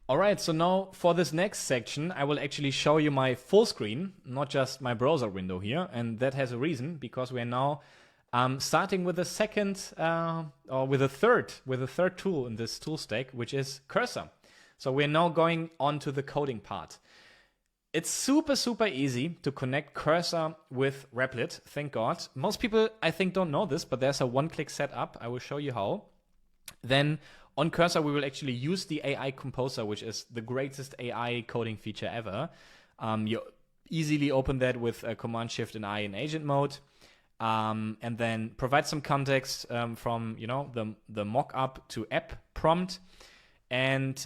All right, so now for this next section, I will actually show you my full screen, not just my browser window here. And that has a reason, because we are now starting with the or with a third tool in this tool stack, which is Cursor. So we're now going on to the coding part. It's super, super easy to connect Cursor with Replit, thank God. Most people, I think, don't know this, but there's a one-click setup. I will show you how. Then on Cursor, we will actually use the AI Composer, which is the greatest AI coding feature ever. You easily open that with Command-Shift and I in agent mode, and then provide some context from the mock-up to app prompt. And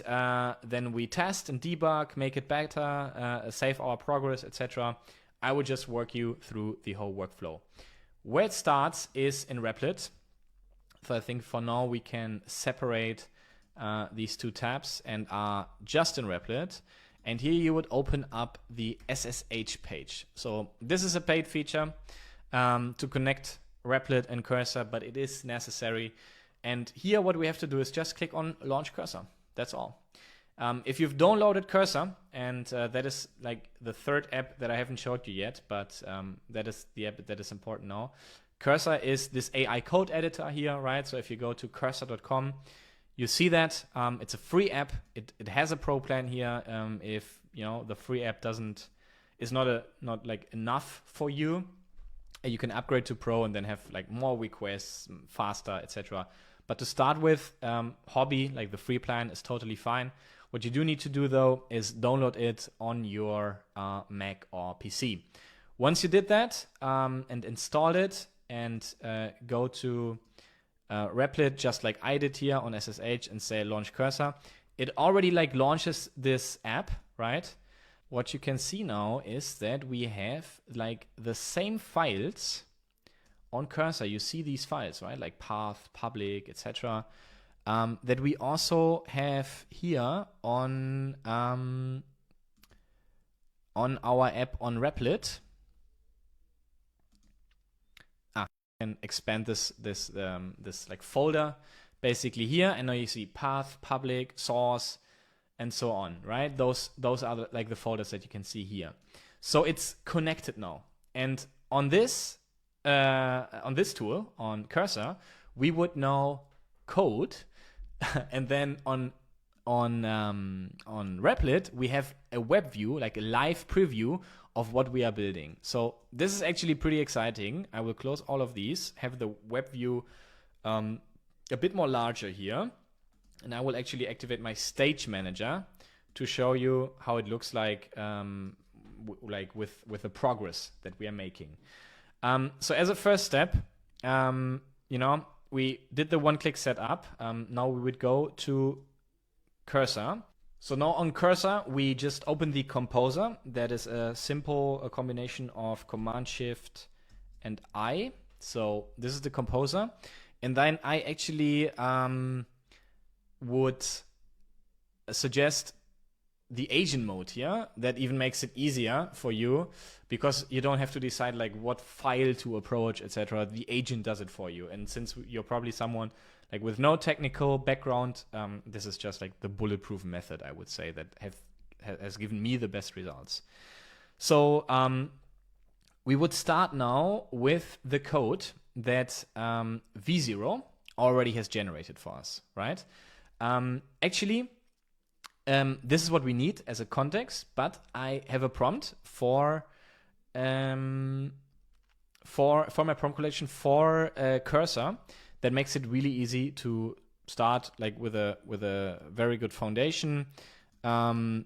then we test and debug, make it better, save our progress, etc. I will just work you through the whole workflow. Where it starts is in Replit. So I think for now we can separate these two tabs and are just in Replit. And here you would open up the SSH page. So this is a paid feature to connect Replit and Cursor, but it is necessary. And here what we have to do is just click on Launch Cursor. That's all. If you've downloaded Cursor, and that is like the third app that I haven't showed you yet, but that is the app that is important now. Cursor is this AI code editor here, right? So if you go to cursor.com, you see that it's a free app. It has a pro plan here. If the free app is not like enough for you, you can upgrade to pro and then have like more requests, faster, etc. But to start with, hobby, like the free plan, is totally fine. What you do need to do though is download it on your Mac or PC. Once you did that and installed it and go to Replit, just like I did here on SSH, and say launch Cursor, it already like launches this app, right? What you can see now is that we have like the same files on Cursor. You see these files, right? Like path, public, etc. That we also have here on our app on Replit. Can expand this like folder basically here, and now you see path, public, source, and so on, right? Those are like the folders that you can see here. So it's connected now, and on this tool on Cursor, we would now code, and then on Replit we have a web view, like a live preview of what we are building. So this is actually pretty exciting. I will close all of these, have the web view a bit more larger here, and I will actually activate my stage manager to show you how it looks like like with the progress that we are making. So as a first step, we did the one-click setup. Now we would go to Cursor. So now on Cursor, we just open the Composer. That is a simple combination of Command-Shift and I. So this is the Composer. And then I actually would suggest the agent mode here. That even makes it easier for you, because you don't have to decide like what file to approach, etc. The agent does it for you. And since you're probably someone like with no technical background, this is just like the bulletproof method, I would say, that has given me the best results. So we would start now with the code that V0 already has generated for us, right? Actually, this is what we need as a context, but I have a prompt for my prompt collection for Cursor that makes it really easy to start like with a very good foundation. And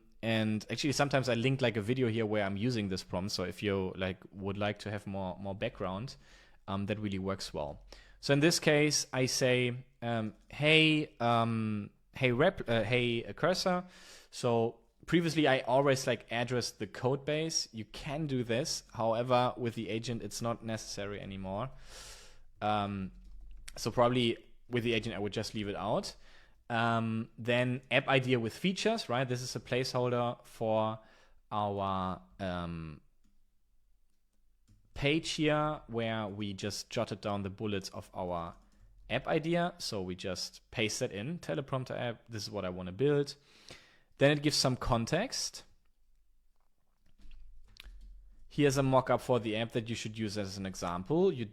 actually sometimes I link like a video here where I'm using this prompt. So if you like would like to have more background, that really works well. So in this case, I say, hey Cursor. So previously I always like addressed the code base. You can do this. However, with the agent, it's not necessary anymore. So probably with the agent, I would just leave it out. Then app idea with features, right? This is a placeholder for our page here where we just jotted down the bullets of our app idea. So we just paste that in, teleprompter app. This is what I want to build. Then it gives some context. Here's a mock-up for the app that you should use as an example. You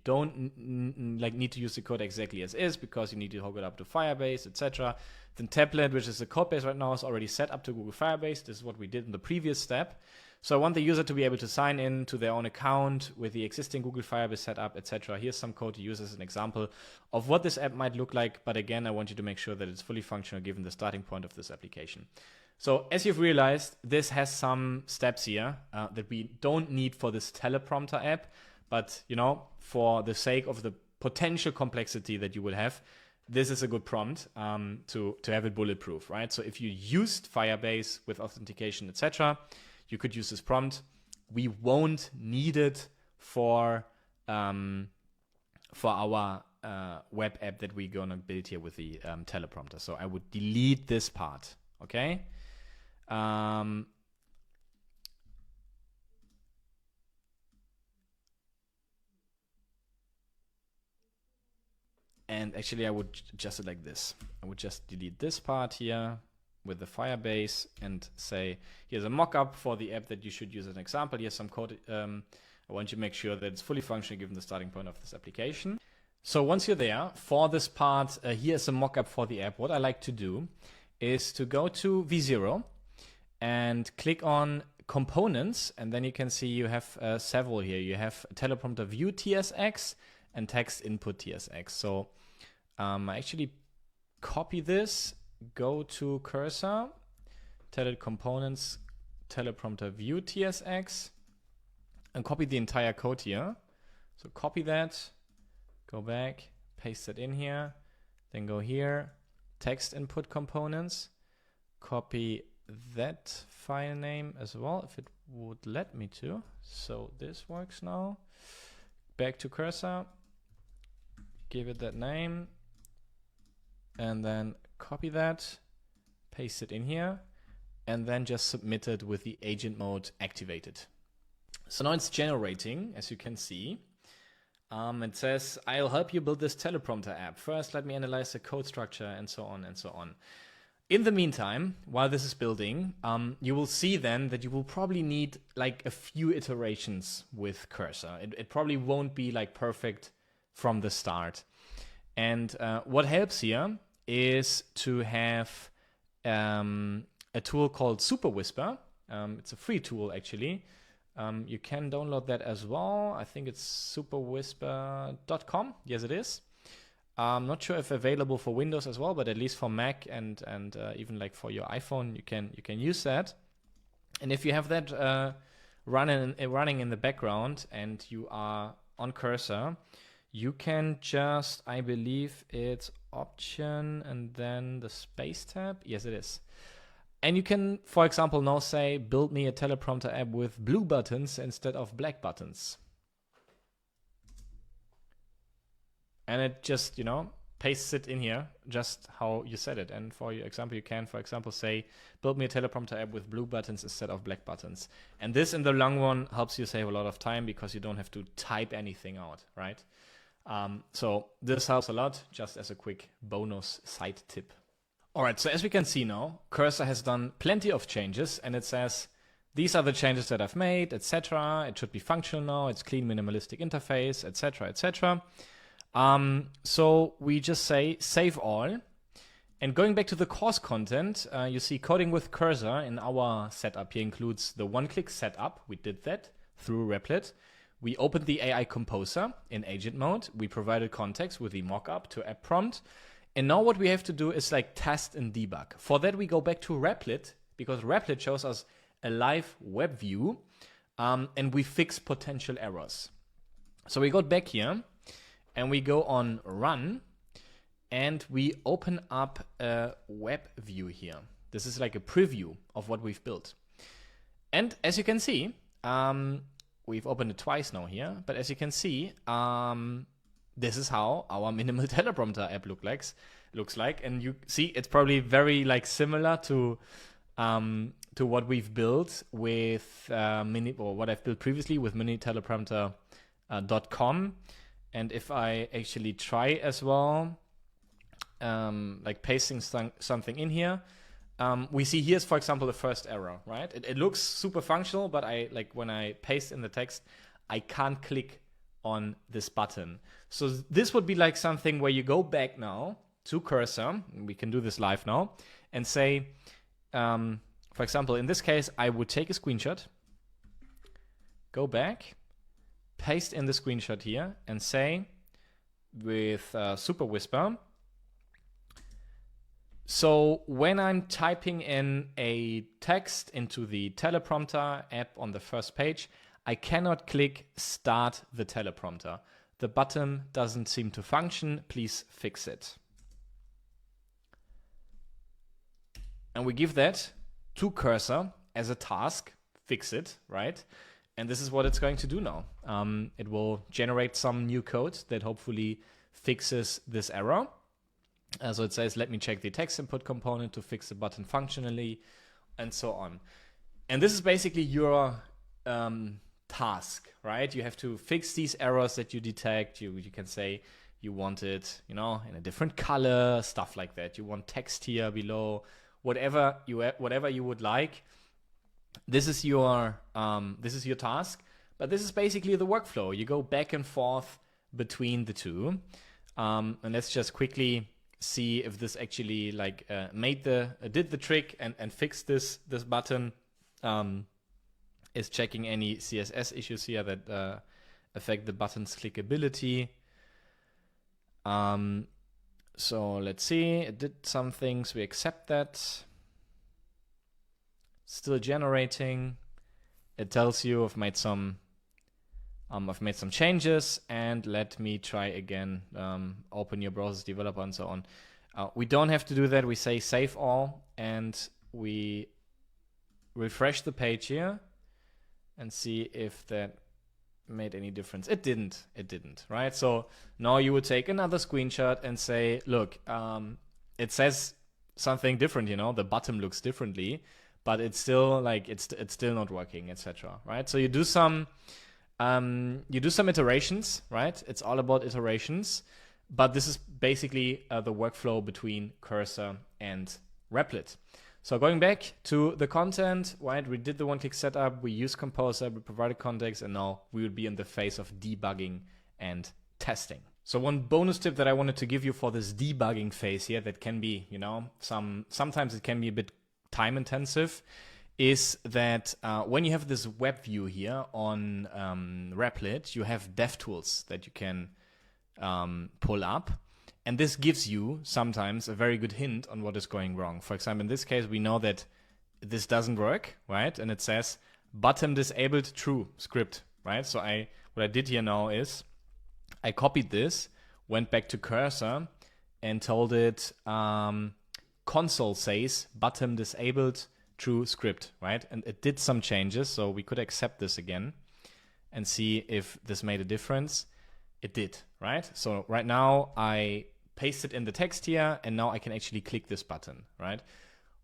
don't need to use the code exactly as is, because you need to hook it up to Firebase, etc. The template, which is the code base right now, is already set up to Google Firebase. This is what we did in the previous step. So I want the user to be able to sign in to their own account with the existing Google Firebase setup, etc. Here's some code to use as an example of what this app might look like. But again, I want you to make sure that it's fully functional given the starting point of this application. So as you've realized, this has some steps here that we don't need for this teleprompter app. But, for the sake of the potential complexity that you will have, this is a good prompt to have it bulletproof, right? So if you used Firebase with authentication, etc., you could use this prompt. We won't need it for our web app that we're gonna build here with the teleprompter. So I would delete this part, okay? And actually, I would adjust it like this. I would just delete this part here with the Firebase and say, here's a mock-up for the app that you should use as an example. Here's some code. I want you to make sure that it's fully functional given the starting point of this application. So once you're there, for this part, here's a mock-up for the app. What I like to do is to go to V0 and click on components. And then you can see you have several here. You have teleprompter view TSX and text input TSX. So I actually copy this, go to cursor, tell it components, teleprompter view TSX, and copy the entire code here. So copy that, go back, paste it in here, then go here, text input components, copy that file name as well, if it would let me to. So this works now. Back to cursor, give it that name, and then copy that, paste it in here, and then just submit it with the agent mode activated. So now it's generating, as you can see. It says, I'll help you build this teleprompter app. First, let me analyze the code structure, and so on and so on. In the meantime, while this is building, you will see then that you will probably need like a few iterations with Cursor. It probably won't be like perfect from the start. And what helps here is to have a tool called Super Whisper. It's a free tool, actually. You can download that as well. I think it's superwhisper.com. Yes, it is. I'm not sure if available for Windows as well, but at least for Mac and even like for your iPhone, you can use that. And if you have that running in the background and you are on Cursor, you can just, I believe it's Option and then the Space tab. Yes, it is. And you can, for example, now say, build me a teleprompter app with blue buttons instead of black buttons. And it just, pastes it in here, just how you said it. And for your example, you can, for example, say, build me a teleprompter app with blue buttons instead of black buttons. And this, in the long run, helps you save a lot of time because you don't have to type anything out, right? So this helps a lot, just as a quick bonus side tip. All right, so as we can see now, Cursor has done plenty of changes, and it says, these are the changes that I've made, etc. It should be functional now, it's clean, minimalistic interface, etc., etc. So we just say save all. And going back to the course content, you see coding with Cursor in our setup here includes the one-click setup. We did that through Replit. We opened the AI Composer in agent mode. We provided context with the mockup to app prompt. And now what we have to do is like test and debug. For that, we go back to Replit because Replit shows us a live web view and we fix potential errors. So we got back here and we go on run and we open up a web view here. This is like a preview of what we've built. And as you can see, we've opened it twice now here, but as you can see, this is how our minimal teleprompter app looks like. And you see it's probably very like similar to what we've built with what I've built previously with miniteleprompter.com. And if I actually try as well, like pasting something in here, we see here's, for example, the first error, right? It looks super functional, but when I paste in the text, I can't click on this button. So this would be like something where you go back now to cursor, we can do this live now, and say, for example, in this case, I would take a screenshot, go back, paste in the screenshot here, and say with Super Whisper, so when I'm typing in a text into the teleprompter app on the first page, I cannot click Start the teleprompter. The button doesn't seem to function. Please fix it. And we give that to cursor as a task. Fix it, right? And this is what it's going to do now. It will generate some new code that hopefully fixes this error. So it says, let me check the text input component to fix the button functionally, and so on. And this is basically your task, right? You have to fix these errors that you detect. You can say you want it, in a different color, stuff like that. You want text here below, whatever you would like. This is your task, but this is basically the workflow. You go back and forth between the two, and let's just quickly see if this actually did the trick and fixed this button. Is checking any CSS issues here that affect the button's clickability. So let's see, it did some things, we accept that. Still generating. It tells you I've made some changes, and let me try again. Open your browser's developer and so on. We don't have to do that. We say save all, and we refresh the page here and see if that made any difference. It didn't, right? So now you would take another screenshot and say, look, it says something different, the button looks differently, but it's still it's still not working, etc. Right? So you do some iterations, right? It's all about iterations, but this is basically the workflow between Cursor and Replit. So going back to the content, right? We did the one-click setup, we used Composer, we provided context, and now we would be in the phase of debugging and testing. So one bonus tip that I wanted to give you for this debugging phase here that can be, sometimes it can be a bit time intensive, is that when you have this web view here on Replit, you have DevTools that you can pull up. And this gives you sometimes a very good hint on what is going wrong. For example, in this case, we know that this doesn't work, right? And it says button disabled true script, right? So what I did here now is I copied this, went back to Cursor, and told it console says button disabled true script, right? And it did some changes, so we could accept this again and see if this made a difference. It did, right? So right now I pasted in the text here, and now I can actually click this button, right?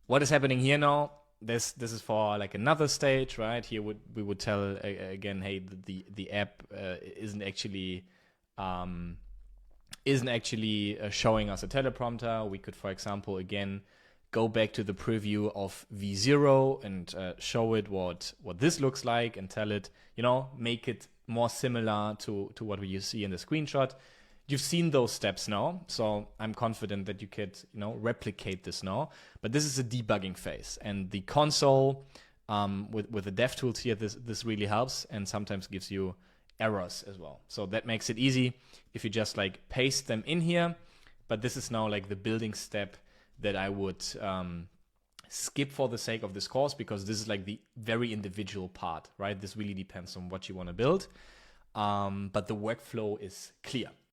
What is happening here now? This is for another stage, right? Here we would tell again, hey, the app isn't actually showing us a teleprompter. We could, for example, again go back to the preview of V0 and show it what this looks like, and tell it, make it more similar to what you see in the screenshot. You've seen those steps now, so I'm confident that you could, replicate this now. But this is a debugging phase, and the console with the DevTools here, this really helps, and sometimes gives you errors as well. So that makes it easy if you just paste them in here. But this is now the building step that I would skip for the sake of this course, because this is the very individual part, right? This really depends on what you want to build, but the workflow is clear.